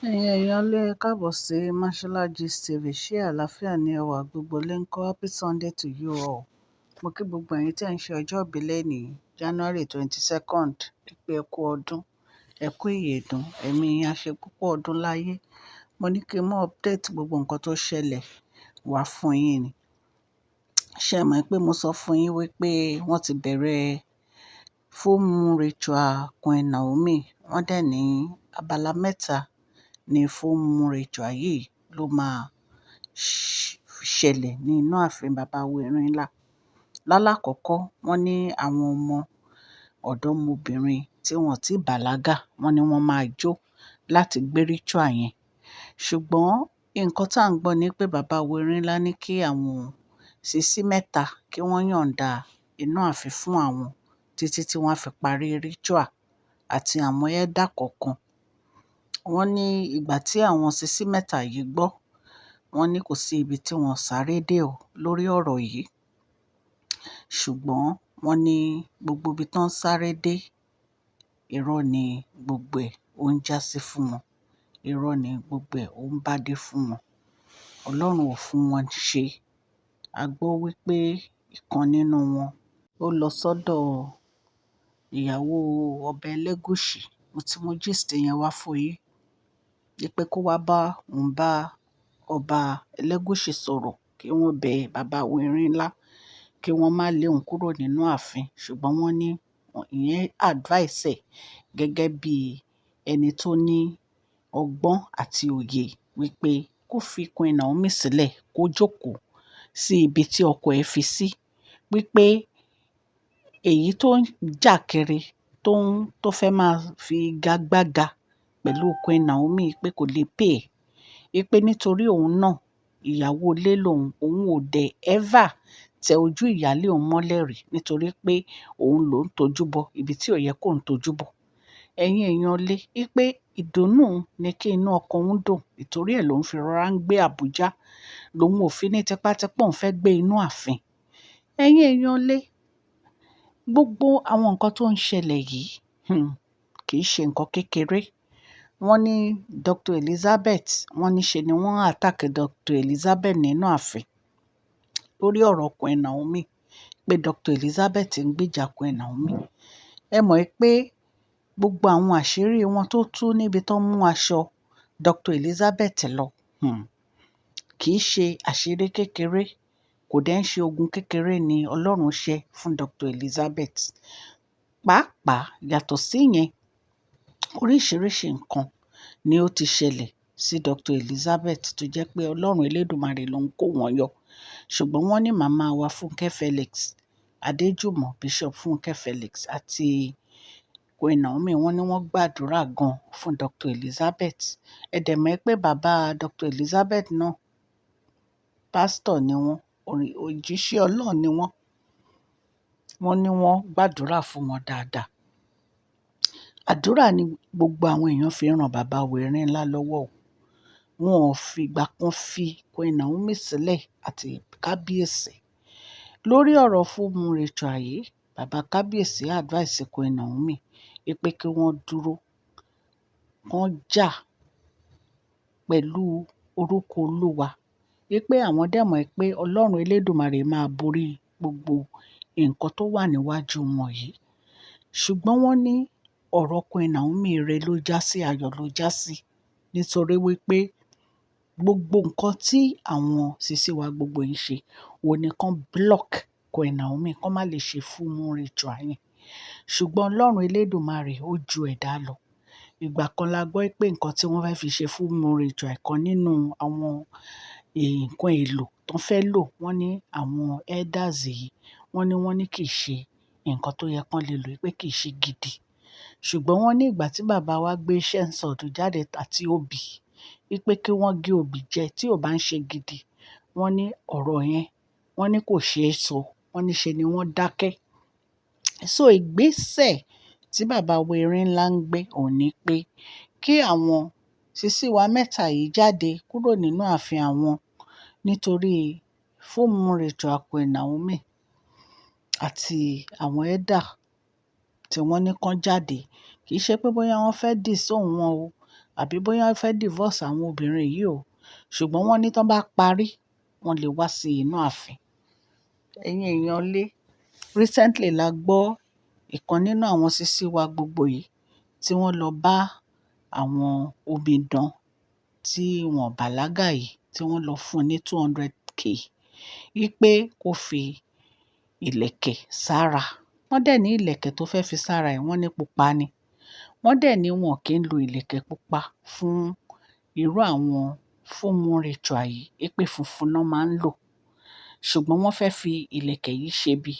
Ẹ̀yin èèyàn ilé, ẹ káàbọ̀ sí Mashola Gist TV. Ṣé àlàáfíà ni ẹ wà? Gbogbo ilé ń kọ́. Happy Sunday to you all. Mo kí gbogbo ẹ̀yin tí ẹ̀ ń ṣe ọjọ́ ìbí lẹ́nìí, January 22nd. Pé ẹ kú ọdún, ẹ kú ìyèdún, ẹ̀mí yín á ṣe púpọ̀ ọdún láyé. Mo ní kí n mú update gbogbo nǹkan tó ṣẹlẹ̀ wá fún yín ni. Ṣé ẹ mọ̀ pé mo sọ fún yín wípé wọ́n ti bẹ̀rẹ̀ full moon ritual Queen Naomi. Wọ́n dẹ̀ ní abala mẹ́ta ní full moon ritual yìí ló máa ṣẹlẹ̀ ní inú ààfin bàbá Wẹ̀rìnlá. Lálákọ̀ọ́kọ́, wọ́n ní àwọn ọmọ ọ̀dọ́mọbìnrin tí wọ́n ti bàlágà, wọ́n ní wọ́n máa jó láti gbé ritual yẹn. Ṣùgbọ́n nǹkan tá à ń gbọ́ ni pé bàbá Wẹ̀rìnlá ní kí àwọn sisi mẹ́ta kí wọ́n yọ̀ǹda inú ààfin fún àwọn títí tí wọ́n á fi parí ritual àti àwọn ẹ̀dà kọ̀ọ̀kan. Wọ́n ní ìgbà tí àwọn sisi mẹ́ta yìí gbọ́, wọ́n ní kò sí ibi tí wọ́n sáré dé o lórí ọ̀rọ̀ yìí. Ṣùgbọ́n wọ́n ní gbogbo ibi tán sáré dé, irọ́ ni gbogbo ẹ̀ ó ń jásí fún wọn. Irọ́ ni gbogbo ẹ̀ ó ń bá dé fún wọn. Ọlọ́run ò fún wọn ṣe. A gbọ́ wípé ìkan nínú wọn ó lọ sọ́dọ̀ ìyàwó ọba Ẹlẹ́gùṣì. Mo ti mú gist yẹn wá fún yín. Wípé kó wá bá òun bá ọba Ẹlẹ́gùṣì sọ̀rọ̀ kí wọ́n bẹ bàbá Wẹ̀rìnlá kí wọ́n má lé òun kúrò nínú ààfin. Ṣùgbọ́n wọ́n ní ìyẹn advice ẹ̀ gẹ́gẹ́ bí ẹni tó ní ọgbọ́n àti òye wípé kó fi Queen Naomi sílẹ̀ kó jókòó sí ibi tí ọkọ ẹ̀ fi sí. Wípé èyí tó ń jà kiri tó fẹ́ máa fi igagbága pẹ̀lú Queen Naomi pé kò lè pay ẹ̀. Wípé nítorí òun náà ìyàwó ilé lòun, òun ò dẹ̀ ever tẹ ojú ìyálé òun mọ́lẹ̀ rí nítorí pé òun ló ń tojú bọ ibi tí ò yẹ kó ń tojú bọ. Ẹ̀yin èèyàn lé, wípé ìdùnnú ni kí inú ọkọ òun dùn. Nítorí ẹ̀ lòun fi rọra ń gbé Àbújá. Lòun ò fi ní tipátipá òun fẹ́ gbé inú ààfin. Ẹ̀yin èèyàn lé, gbogbo àwọn nǹkan tó ń ṣẹlẹ̀ yìí, kì í ṣe nǹkan kékeré. Wọ́n ní Dr. Elizabeth, wọ́n ní ṣe ni wọ́n attack Dr. Elizabeth nínú ààfin lórí ọ̀rọ̀ Queen Naomi. Pé Dr. Elizabeth ń gbèjà Queen Naomi. Ẹ mọ̀ pé gbogbo àwọn àṣírí wọn tó tú níbi tó ń mú aṣọ Dr. Elizabeth lọ, kì í ṣe àṣírí kékeré. Kò dẹ̀ ń ṣe ogun kékeré ni Ọlọ́run ṣe fún Dr. Elizabeth. Pàápàá yàtọ̀ sí yẹn, oríṣiríṣi nǹkan ni ó ti ṣẹlẹ̀ sí Dr. Elizabeth tó jẹ́ pé Ọlọ́run Elédùmarè ló ń kó wọn yọ. Ṣùgbọ́n wọ́n ní màmá wa Fúnkẹ́ Felix, Adéjùmọ̀ Bishop Fúnkẹ́ Felix àti Queen Naomi, wọ́n ní wọ́n gbàdúrà gan fún Dr. Elizabeth. Ẹ dẹ̀ mọ̀ pé bàbá Dr. Elizabeth náà, pastor ni wọ́n, òjíṣẹ́ Ọlọ́run ni wọ́n. Wọ́n ní wọ́n gbàdúrà fún wọn dáadáa. Àdúrà ni gbogbo àwọn èèyàn fi ràn bàbá Wẹ̀rìnlá lọ́wọ́ o. Wọn ò fi ìgbà kan fi Queen Naomi sílẹ̀ àti kábíyèsí. Lórí ọ̀rọ̀ full moon ritual yìí, bàbá kábíyèsí advice Queen Naomi wípé kí wọ́n dúró, kán jà pẹ̀lú orúkọ Olúwa. Wípé àwọn dẹ̀ mọ̀ pé Ọlọ́run Elédùmarè máa borí gbogbo nǹkan tó wà níwájú wọn yìí. Ṣùgbọ́n wọ́n ní ọ̀rọ̀ Queen Naomi ire ló jásí, ayọ̀ ló jásí. Nítorí wípé gbogbo nǹkan tí àwọn sisi wa gbogbo yìí ṣe, òun ni kán block Queen Naomi, kán má lè ṣe full moon ritual yẹn. Ṣùgbọ́n Ọlọ́run Elédùmarè ó ju ẹ̀dá lọ. Ìgbà kan la gbọ́ pé nǹkan tí wọ́n fẹ́ fi ṣe full moon ritual, kan nínú àwọn nǹkan èlò tó fẹ́ lò, wọ́n ní àwọn elders yìí, wọ́n ní kì í ṣe nǹkan tó yẹ kán lè lò, pé kì í ṣe gidi. Ṣùgbọ́n wọ́n ní ìgbà tí bàbá wa gbé sẹ́ńsọ̀dù jáde àti obì, wípé kí wọ́n gé obì jẹ tí ò bá ń ṣe gidi. Wọ́n ní ọ̀rọ̀ yẹn, wọ́n ní kò ṣe é sọ. Wọ́n ní ṣe ni wọ́n dákẹ́. So ìgbésẹ̀ tí bàbá Wẹ̀rìnlá ń gbé òun ní pé kí àwọn sisi wa mẹ́ta yìí jáde kúrò nínú ààfin àwọn nítorí full moon ritual Queen Naomi àti àwọn elder tí wọ́n ní kán jáde. Kì í ṣe pé bóyá wọ́n fẹ́ disown wọn o. àbí bóyá wọ́n fẹ́ divorce àwọn obìnrin yìí o. Ṣùgbọ́n wọ́n ní tí wọ́n bá parí, wọ́n lè wá sí inú ààfin. Ẹ̀yin èèyàn lé, recently la gbọ́ ìkan nínú àwọn sisi wa gbogbo yìí tí wọ́n lọ bá àwọn omidan tí wọ́n bàlágà yìí, tí wọ́n lọ fún ní 200k wípé kó fi ìlẹ̀kẹ̀ sára. Wọ́n dẹ̀ ní ìlẹ̀kẹ̀ tó fẹ́ fi sára ẹ̀, wọ́n ní pupa ni. Wọ́n dẹ̀ ní wọn kì í lo ìlẹ̀kẹ̀ pupa fún irú àwọn full moon ritual yìí, wípé funfun náà máa ń lò. Ṣùgbọ́n wọ́n fẹ́ fi ìlẹ̀kẹ̀ yìí ṣe bí.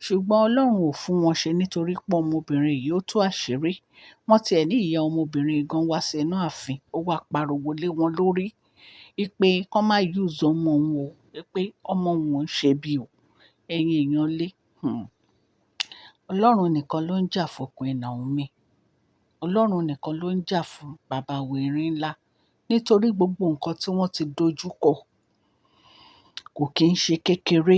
Ṣùgbọ́n Ọlọ́run ò fún wọn ṣe nítorí pé ọmọbìnrin yìí ó tú àṣírí. Wọ́n tiẹ̀ ní ìyá ọmọbìnrin gan wá sí inú ààfin, ó wá pariwo lé wọn lórí wípé kán má use ọmọ òun o, wípé ọmọ òun ò ń ṣe bí o. Ẹ̀yin èèyàn lé, Ọlọ́run nìkan ló ń jà fún Queen Naomi. Ọlọ́run nìkan ló ń jà fún bàbá Wẹ̀rìnlá nítorí gbogbo nǹkan tí wọ́n ti dojú kọ kò kí ń ṣe kékeré.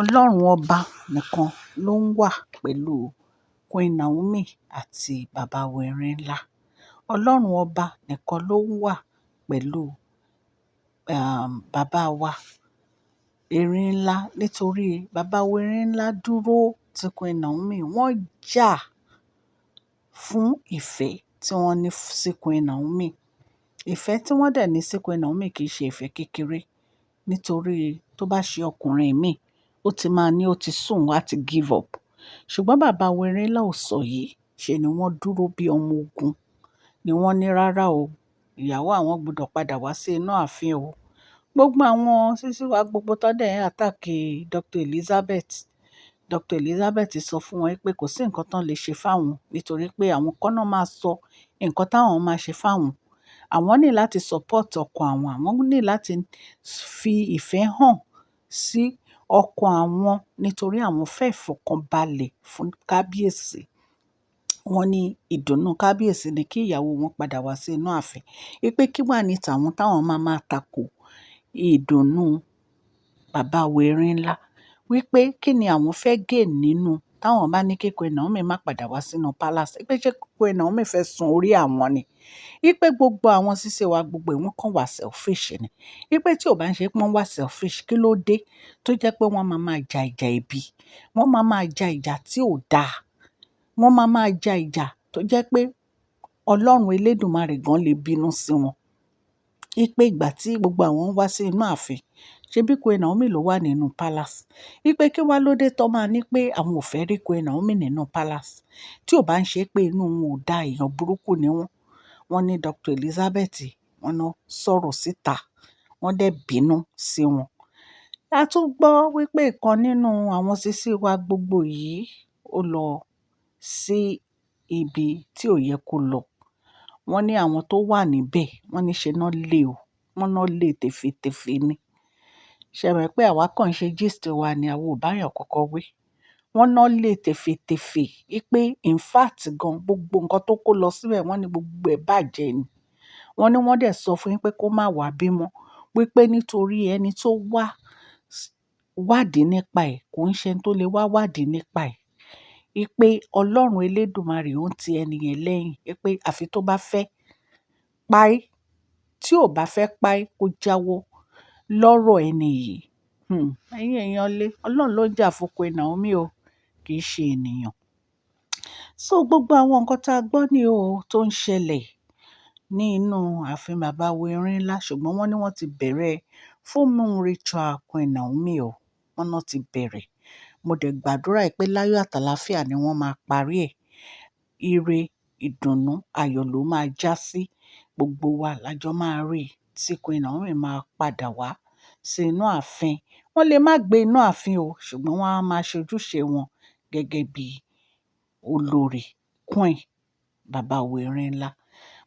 Ọlọ́run ọba nìkan ló ń wà pẹ̀lú Queen Naomi àti bàbá Wẹ̀rìnlá. Ọlọ́run ọba nìkan ló ń wà pẹ̀lú bàbá wa Erinlá nítorí bàbá Wẹ̀rìnlá dúró ti Queen Naomi. Wọ́n jà fún ìfẹ́ tí wọ́n ní sí Queen Naomi. Ìfẹ́ tí wọ́n dẹ̀ ní sí Queen Naomi kì í ṣe ìfẹ́ kékeré nítorí tó bá ṣe ọkùnrin mi, ó ti máa ní ó ti sùn wá ti give up. Ṣùgbọ́n bàbá Wẹ̀rìnlá ò sọ yìí, ṣe ni wọ́n dúró bí ọmọ ogun. Ni wọ́n ní rárá o, ìyàwó àwọn gbọdọ̀ padà wá sí inú ààfin o. Gbogbo àwọn sisi wa gbogbo tó dẹ̀ ń attack Dr. Elizabeth. Dr. Elizabeth sọ fún wọn pé kò sí nǹkan tán lè ṣe fáwọn nítorí pé àwọn kọ́ náà máa sọ nǹkan táwọn máa ṣe fáwọn. Àwọn ní láti support ọkọ àwọn, àwọn ní láti fi ìfẹ́ hàn sí ọkọ àwọn nítorí àwọn fẹ́ ìfọ̀kànbalẹ̀ fún kábíyèsí. Wọ́n ní ìdùnnú kábíyèsí ni kí ìyàwó wọn padà wá sí inú ààfin. Wípé kí wà ní tàwọn táwọn máa tako ìdùnnú bàbá Wẹ̀rìnlá. Wípé kí ni àwọn fẹ́ gain nínú táwọn bá ní kí Queen Naomi má padà wá sínú palace. Wípé ṣé Queen Naomi fẹ́ sun orí àwọn ni. Wípé gbogbo àwọn sisi wa gbogbo wọ́n kàn wá selfish ni. Wípé tí ò bá ń ṣe pé wọ́n wá selfish, kí ló dé tó jẹ́ pé wọ́n máa ja ìjà ẹbí. Wọ́n máa ja ìjà tí ò dáa. Wọ́n máa ja ìjà tó jẹ́ pé Ọlọ́run Elédùmarè gan lè bínú sí wọn. Wípé ìgbà tí gbogbo àwọn ń wá sí inú ààfin, ṣebí Queen Naomi ló wà nínú palace. Wípé kí wá ló dé tó máa ní pé àwọn ò fẹ́ rí Queen Naomi nínú palace. Tí ò bá ń ṣe pé inú wọn ò da, èèyàn burúkú ni wọ́n. Wọ́n ní Dr. Elizabeth, wọ́n náà sọ̀rọ̀ síta, wọ́n dẹ̀ bínú sí wọn. A tún gbọ́ wípé ìkan nínú àwọn sisi wa gbogbo yìí ó lọ sí ibi tí ò yẹ kó lọ. Wọ́n ní àwọn tó wà níbẹ̀, wọ́n ní ṣe náà lé o. Wọ́n náà lé tèfètèfè ni. Ṣé mọ̀ pé àwa kàn ń ṣe gist wa ni àwa ò bá yàn kankan wí. Wọ́n náà lé tèfètèfè wípé in fact gan gbogbo nǹkan tó kó lọ síbẹ̀ wọ́n ní gbogbo ẹ̀ bàjẹ́ ni. Wọ́n ní wọ́n dẹ̀ sọ fún yín pé kó má wá bímọ. Wípé nítorí ẹni tó wádìí nípa ẹ̀ kò ń ṣe ẹni tó lè wá wádìí nípa ẹ̀. Wípé Ọlọ́run Elédùmarè ó ń ti ẹni yẹn lẹ́yìn. Wípé àfi tó bá fẹ́ páí, tí ò bá fẹ́ páí kó jáwọ́ lọ́rọ̀ ẹni yìí. Ẹ̀yin èèyàn lé, Ọlọ́run ló ń jà fún Queen Naomi o, kì í ṣe ènìyàn. So gbogbo àwọn nǹkan tá a gbọ́ ní o tó ń ṣẹlẹ̀ ní inú ààfin bàbá Wẹ̀rìnlá, ṣùgbọ́n wọ́n ní wọ́n ti bẹ̀rẹ̀ full moon ritual Queen Naomi o. Wọ́n náà ti bẹ̀rẹ̀. Mo dẹ̀ gbàdúrà pé láyọ̀ àtàlàáfíà ni wọ́n máa parí ẹ̀. Ire, ìdùnnú, ayọ̀ ló máa já sí. Gbogbo wa lájọ máa rí tí Queen Naomi máa padà wá sí inú ààfin. Wọ́n lè má gbé inú ààfin o, ṣùgbọ́n wọ́n á máa ṣe ojúṣe wọn gẹ́gẹ́ bí olórí Queen bàbá Wẹ̀rìnlá.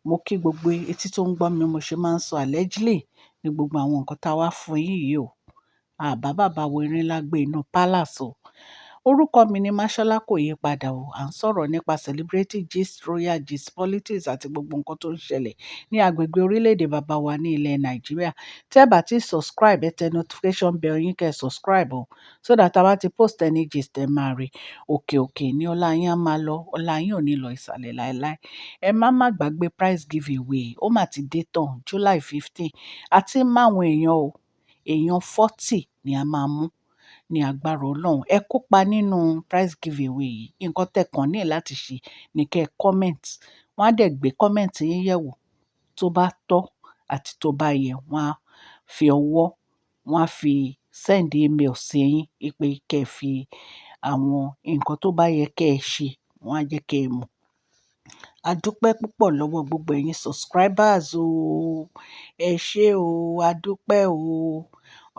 Mo kí gbogbo etí tó ń gbọ́ mi, mo ṣe máa ń sọ allegedly ní gbogbo àwọn nǹkan tá a wá fún yín yìí o. Àbá bàbá Wẹ̀rìnlá gbé inú palace o. Orúkọ mi ni Máṣọ́lá kò yí padà o. À ń sọ̀rọ̀ nípa celebrity gist, royal gist, politics àti gbogbo nǹkan tó ń ṣẹlẹ̀ ní agbègbè orílẹ̀-èdè baba wa ní ilẹ̀ Nàìjíríà. Tẹ́ bá ti subscribe, ẹ tẹ notification bell yín kẹ́ subscribe o, so that a bá ti post any gist ẹ máa rí. Òkè òkè ni ọlá yín á máa lọ, ọlá yín ò ní lọ ìsàlẹ̀ láéláé. Ẹ má gbàgbé prize giveaway, ó mà ti dé tán July 15. Àti máwọn èèyàn o, èèyàn 40 ni a máa mú ní agbára Ọlọ́run. Ẹ kópa nínú prize giveaway yìí. Nǹkan tẹ́ kàn ní láti ṣe ni kẹ́ comment. Wọ́n á dẹ̀ gbé comment yín yẹ̀wò tó bá tọ́ àti tó bá yẹ. Wọ́n á fi send email sí yín pé kẹ́ fi àwọn nǹkan tó bá yẹ kẹ́ ẹ ṣe, wọ́n á jẹ́ kẹ́ ẹ mọ̀. A dúpẹ́ púpọ̀ lọ́wọ́ gbogbo ẹ̀yin subscribers o. Ẹ ṣé o, a dúpẹ́ o.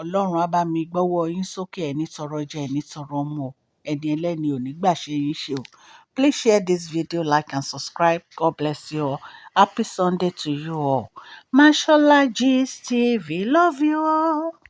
Ọlọ́run á bá mi gbọ́wọ́ yín sókè, ẹ ní tọrọ jẹ, ẹ ní tọrọ mu o. Ẹni ẹlẹ́ni ò ní gbà ṣe yín ṣe o. Please share this video, like and subscribe. God bless you all. Happy Sunday to you all. Mashola Gist TV, love you all.